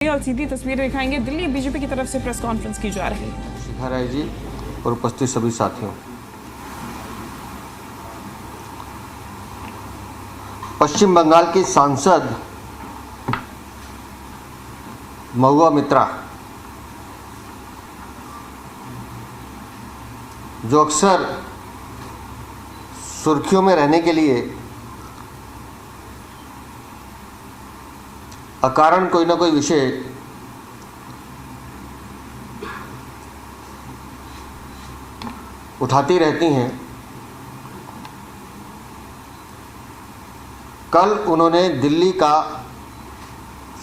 और सीधी तस्वीरें दिखाएंगे। दिल्ली बीजेपी की तरफ से प्रेस कॉन्फ्रेंस की जा रही है। शिखा राय जी और उपस्थित सभी साथियों, पश्चिम बंगाल की सांसद महुआ मित्रा, जो अक्सर सुर्खियों में रहने के लिए अकारण कोई ना कोई विषय उठाती रहती हैं, कल उन्होंने दिल्ली का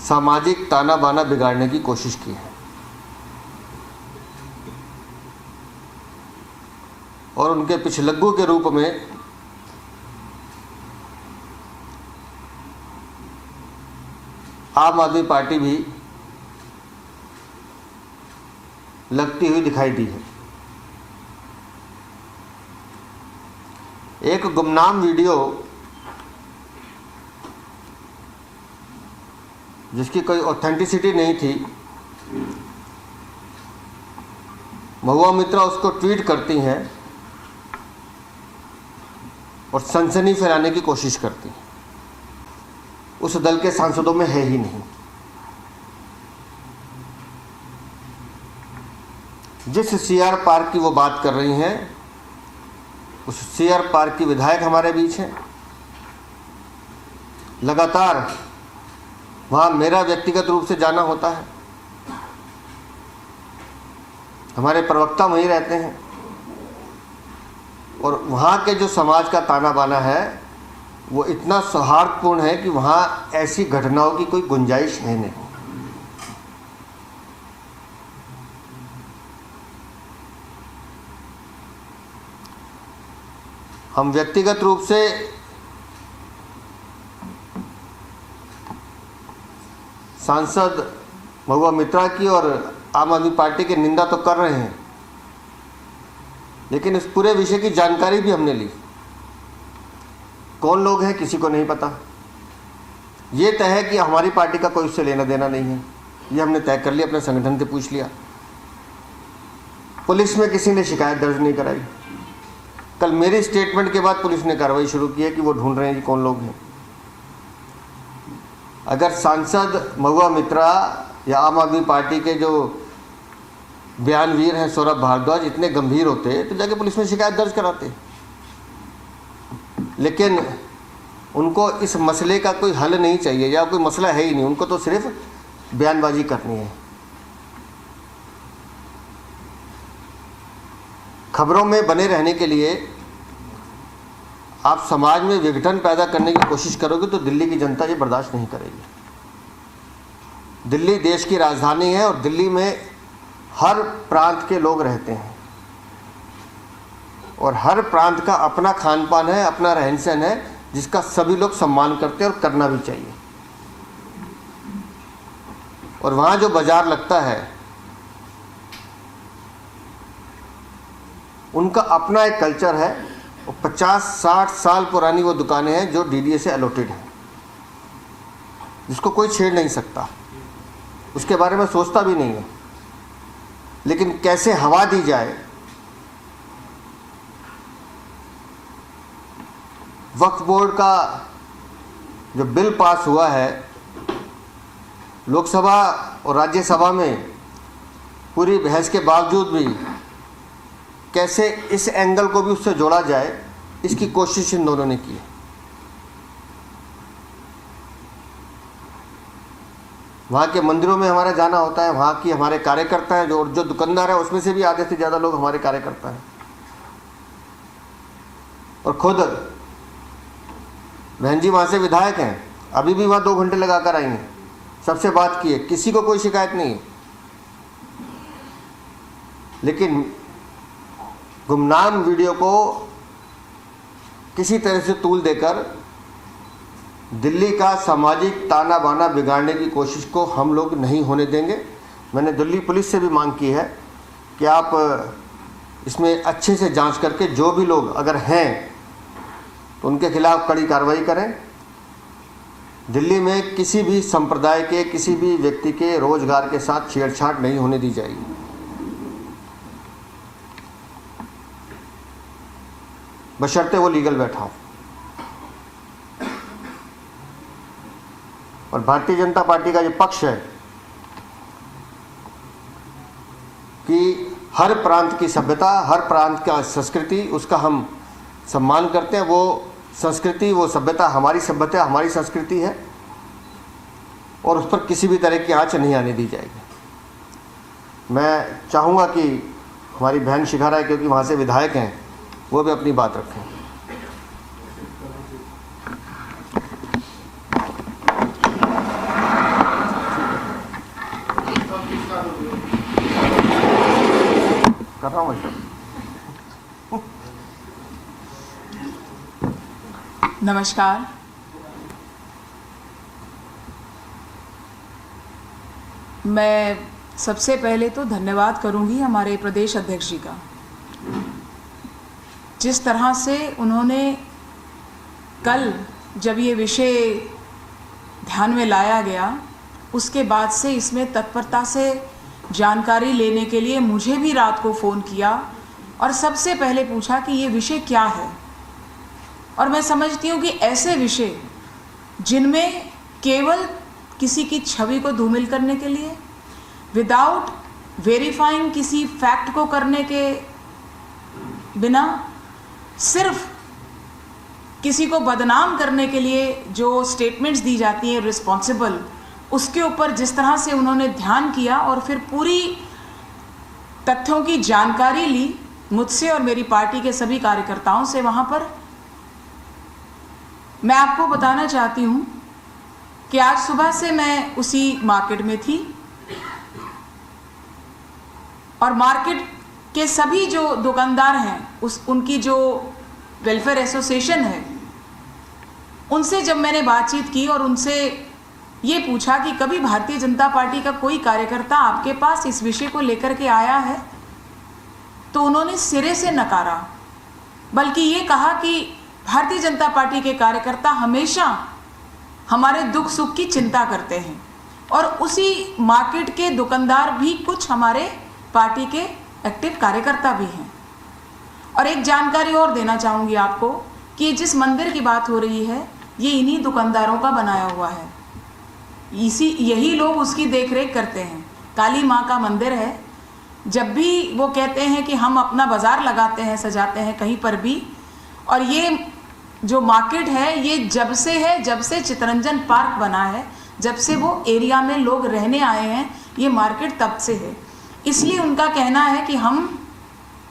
सामाजिक ताना बाना बिगाड़ने की कोशिश की है और उनके पिछलग्गू के रूप में आम आदमी पार्टी भी लगती हुई दिखाई दी है। एक गुमनाम वीडियो जिसकी कोई ऑथेंटिसिटी नहीं थी, महुआ मित्रा उसको ट्वीट करती हैं और सनसनी फैलाने की कोशिश करती हैं। उस दल के सांसदों में है ही नहीं। जिस सीआर पार्क की वो बात कर रही हैं, उस सीआर पार्क की विधायक हमारे बीच हैं। लगातार वहाँ मेरा व्यक्तिगत रूप से जाना होता है, हमारे प्रवक्ता वहीं रहते हैं और वहाँ के जो समाज का ताना बाना है वो इतना सौहार्दपूर्ण है कि वहाँ ऐसी घटनाओं की कोई गुंजाइश है नहीं। हम व्यक्तिगत रूप से सांसद महुआ मित्रा की और आम आदमी पार्टी की निंदा तो कर रहे हैं, लेकिन इस पूरे विषय की जानकारी भी हमने ली। कौन लोग हैं किसी को नहीं पता। ये तय है कि हमारी पार्टी का कोई उससे लेना देना नहीं है, ये हमने तय कर लिया, अपने संगठन से पूछ लिया। पुलिस में किसी ने शिकायत दर्ज नहीं कराई। कल मेरी स्टेटमेंट के बाद पुलिस ने कार्रवाई शुरू की है कि वो ढूंढ रहे हैं कि कौन लोग हैं। अगर सांसद महुआ मित्रा या आम आदमी पार्टी के जो बयानवीर हैं सौरभ भारद्वाज इतने गंभीर होते तो जाके पुलिस में शिकायत दर्ज कराते, लेकिन उनको इस मसले का कोई हल नहीं चाहिए या कोई मसला है ही नहीं, उनको तो सिर्फ बयानबाजी करनी है। खबरों में बने रहने के लिए आप समाज में विघटन पैदा करने की कोशिश करोगे तो दिल्ली की जनता ये बर्दाश्त नहीं करेगी। दिल्ली देश की राजधानी है और दिल्ली में हर प्रांत के लोग रहते हैं और हर प्रांत का अपना खान पान है, अपना रहन सहन है, जिसका सभी लोग सम्मान करते हैं और करना भी चाहिए। और वहाँ जो बाजार लगता है उनका अपना एक कल्चर है और 50-60 साल पुरानी वो दुकानें हैं जो डीडीए से अलॉटेड हैं, जिसको कोई छेड़ नहीं सकता, उसके बारे में सोचता भी नहीं है। लेकिन कैसे हवा दी जाए, वक्फ बोर्ड का जो बिल पास हुआ है लोकसभा और राज्यसभा में, पूरी बहस के बावजूद भी कैसे इस एंगल को भी उससे जोड़ा जाए, इसकी कोशिश इन दोनों ने की। वहाँ के मंदिरों में हमारा जाना होता है, वहाँ की हमारे कार्यकर्ता हैं, जो दुकानदार है उसमें से भी आधे से ज़्यादा लोग हमारे कार्यकर्ता हैं। और खुद बहन जी वहाँ से विधायक हैं, अभी भी वहाँ 2 घंटे लगा कर आई हैं, सबसे बात की है, किसी को कोई शिकायत नहीं है। लेकिन गुमनाम वीडियो को किसी तरह से तूल देकर दिल्ली का सामाजिक ताना बाना बिगाड़ने की कोशिश को हम लोग नहीं होने देंगे। मैंने दिल्ली पुलिस से भी मांग की है कि आप इसमें अच्छे से जांच करके जो भी लोग अगर हैं तो उनके खिलाफ कड़ी कार्रवाई करें दिल्ली में किसी भी संप्रदाय के किसी भी व्यक्ति के रोजगार के साथ छेड़छाड़ नहीं होने दी जाएगी। बशर्ते वो लीगल बैठा हो। और भारतीय जनता पार्टी का जो पक्ष है कि हर प्रांत की सभ्यता, हर प्रांत का संस्कृति, उसका हम सम्मान करते हैं। वो संस्कृति, वो सभ्यता हमारी सभ्यता, हमारी संस्कृति है और उस पर किसी भी तरह की आंच नहीं आने दी जाएगी। मैं चाहूँगा कि हमारी बहन शिखा राय, क्योंकि वहाँ से विधायक हैं, वो भी अपनी बात रखें। कर रहा हूँ। नमस्कार। मैं सबसे पहले तो धन्यवाद करूंगी हमारे प्रदेश अध्यक्ष जी का। जिस तरह से उन्होंने कल जब ये विषय ध्यान में लाया गया, उसके बाद से इसमें तत्परता से जानकारी लेने के लिए मुझे भी रात को फ़ोन किया और सबसे पहले पूछा कि ये विषय क्या है। और मैं समझती हूँ कि ऐसे विषय जिनमें केवल किसी की छवि को धूमिल करने के लिए, विदाउट वेरीफाइंग किसी फैक्ट को करने के बिना, सिर्फ किसी को बदनाम करने के लिए जो स्टेटमेंट्स दी जाती हैं रिस्पॉन्सिबल, उसके ऊपर जिस तरह से उन्होंने ध्यान किया और फिर पूरी तथ्यों की जानकारी ली मुझसे और मेरी पार्टी के सभी कार्यकर्ताओं से वहाँ पर, मैं आपको बताना चाहती हूँ कि आज सुबह से मैं उसी मार्केट में थी और मार्केट के सभी जो दुकानदार हैं, उनकी जो वेलफेयर एसोसिएशन है, उनसे जब मैंने बातचीत की और उनसे ये पूछा कि कभी भारतीय जनता पार्टी का कोई कार्यकर्ता आपके पास इस विषय को लेकर के आया है, तो उन्होंने सिरे से नकारा। बल्कि ये कहा कि भारतीय जनता पार्टी के कार्यकर्ता हमेशा हमारे दुख सुख की चिंता करते हैं और उसी मार्केट के दुकानदार भी कुछ हमारे पार्टी के एक्टिव कार्यकर्ता भी हैं। और एक जानकारी और देना चाहूँगी आपको कि जिस मंदिर की बात हो रही है, ये इन्हीं दुकानदारों का बनाया हुआ है। यही लोग उसकी देखरेख करते हैं। काली माँ का मंदिर है। जब भी वो कहते हैं कि हम अपना बाज़ार लगाते हैं, सजाते हैं कहीं पर भी, और ये जो मार्केट है ये जब से चितरंजन पार्क बना है, जब से वो एरिया में लोग रहने आए हैं, ये मार्केट तब से है। इसलिए उनका कहना है कि हम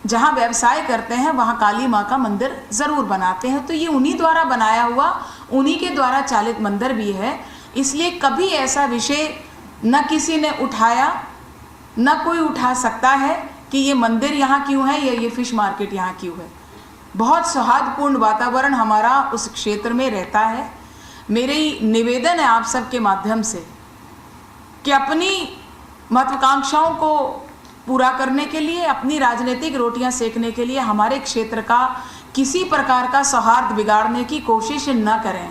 जहाँ व्यवसाय करते हैं वहाँ काली माँ का मंदिर ज़रूर बनाते हैं। तो ये उन्हीं द्वारा बनाया हुआ, उन्हीं के द्वारा चालित मंदिर भी है। इसलिए कभी ऐसा विषय न किसी ने उठाया, न कोई उठा सकता है कि ये मंदिर यहाँ क्यों है या ये फिश मार्केट यहाँ क्यों है। बहुत सौहार्दपूर्ण वातावरण हमारा उस क्षेत्र में रहता है। मेरी निवेदन है आप सबके माध्यम से कि अपनी महत्वाकांक्षाओं को पूरा करने के लिए, अपनी राजनीतिक रोटियां सेकने के लिए हमारे क्षेत्र का किसी प्रकार का सौहार्द बिगाड़ने की कोशिश न करें।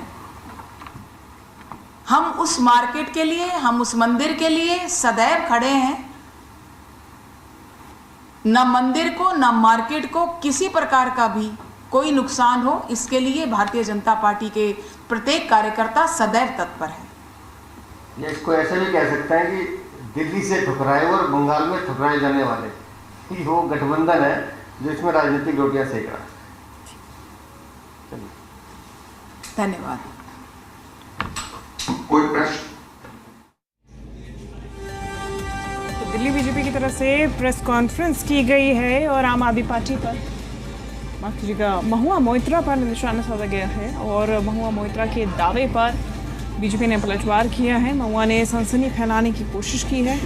हम उस मार्केट के लिए, हम उस मंदिर के लिए सदैव खड़े हैं। न मंदिर को, न मार्केट को किसी प्रकार का भी कोई नुकसान हो, इसके लिए भारतीय जनता पार्टी के प्रत्येक कार्यकर्ता सदैव तत्पर है। या इसको ऐसे भी कह सकते हैं कि दिल्ली से ठुकराए और बंगाल में ठुकराए जाने वाले वो गठबंधन है जो इसमें राजनीतिक रोटियां सेक रहा है। धन्यवाद। कोई प्रश्न? तो दिल्ली बीजेपी की तरफ से प्रेस कॉन्फ्रेंस की गई है और आम आदमी पार्टी पर, माफ कीजिएगा, महुआ मोइत्रा पर निशाना साधा गया है और महुआ मोइत्रा के दावे पर बीजेपी ने पलटवार किया है। महुआ ने सनसनी फैलाने की कोशिश की है।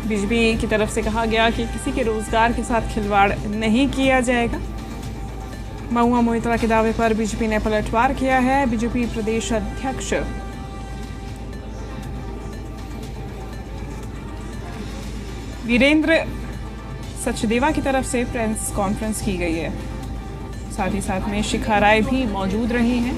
बीजेपी की तरफ से कहा गया कि किसी के रोजगार के साथ खिलवाड़ नहीं किया जाएगा। महुआ मोइत्रा के दावे पर बीजेपी ने पलटवार किया है। बीजेपी प्रदेश अध्यक्ष वीरेंद्र सचदेवा की तरफ से प्रेस कॉन्फ्रेंस की गई है। साथ ही साथ में शिखा राय भी मौजूद रही हैं।